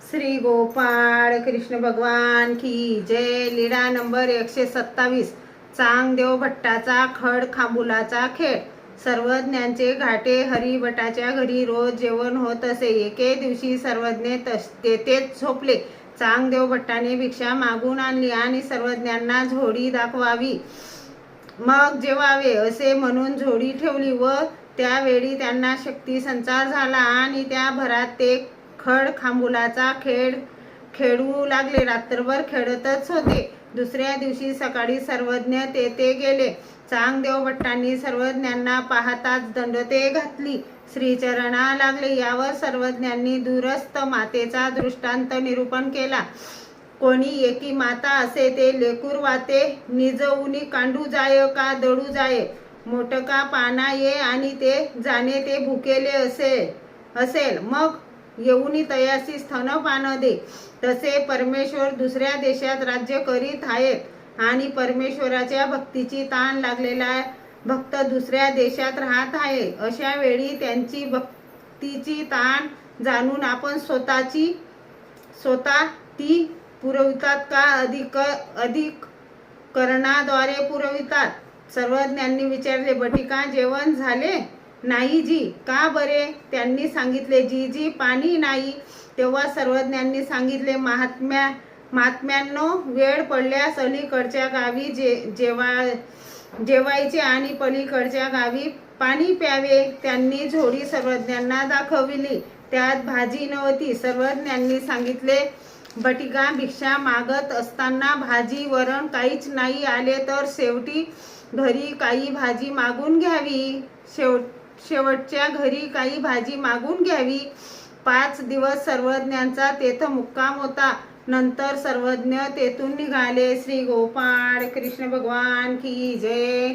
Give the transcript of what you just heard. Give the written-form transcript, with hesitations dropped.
श्री गोपाळ कृष्ण भगवान की जय। लीळा नंबर 127। चांगदेव भट्टाचा खड खांबुलाचा खेळ। सर्वज्ञांचे घाटे हरिभटाच्या घरी रोज जेवण होत असे। एके दिवशी सर्वज्ञ तेथेच झोपले। चांगदेव भट्टाने भिक्षा मागून आणली आणि सर्वज्ञांना झोडी दाखवावी मग जेवावे असे म्हणून झोडी ठेवली व त्यावेळी त्यांना शक्ती संचार झाला आणि त्या भरात ते खड खांबुलाचा खेळ खेळू लागले। रात्रभर खेळतच होते। दुसऱ्या दिवशी सकाळी सर्वज्ञ तेथे गेले। चांगदेव भट्टांनी सर्वज्ञांना पाहताच दंडते घातली, श्रीचरणा लागले। यावर सर्वज्ञांनी दूरस्थ मातेचा दृष्टांत निरूपण केला। कोणी एकी माता असे ते लेकूर वाते, निजऊनी कांडू जाय का दळू जाय, मोटका पाना ये आणि ते जाणे ते भुकेले असेल मग येऊनी तयासी स्तनपान दे। तसे परमेश्वर दुसऱ्या देशात राज्य करीत आहेत आणि परमेश्वराच्या भक्तीची ताण लागलेला भक्त दुसऱ्या देशात राहत आहे। अशा वेळी त्यांची भक्तीची ताण जाणून आपण स्वतः ती पुरवितात का अधिक करणाद्वारे पुरवितात? सर्वज्ञांनी विचारले, बटिका जेवण झाले? नाही जी। का बरे? त्यांनी सांगितले, जी पाणी नाही। तेव्हा सर्वज्ञांनी सांगितले, महात्म्यांनो, वेळ पडल्यास अलीकडच्या गावी जेवायचे आणि पलीकडच्या गावी पाणी प्यावे। त्यांनी झोडी सर्वज्ञांना दाखविली, त्यात भाजी नव्हती। सर्वज्ञांनी सांगितले, बटिका भिक्षा मागत असताना भाजी वरण काहीच नाही आले तर शेवटी घरी काही भाजी मागून घ्यावी। शेवटच्या घरी काही भाजी मागून घ्यावी। 5 दिवस सर्वज्ञांचा तेथे मुक्काम होता। नंतर सर्वज्ञ तेथून निघाले। श्री गोपाळ कृष्ण भगवान की जय।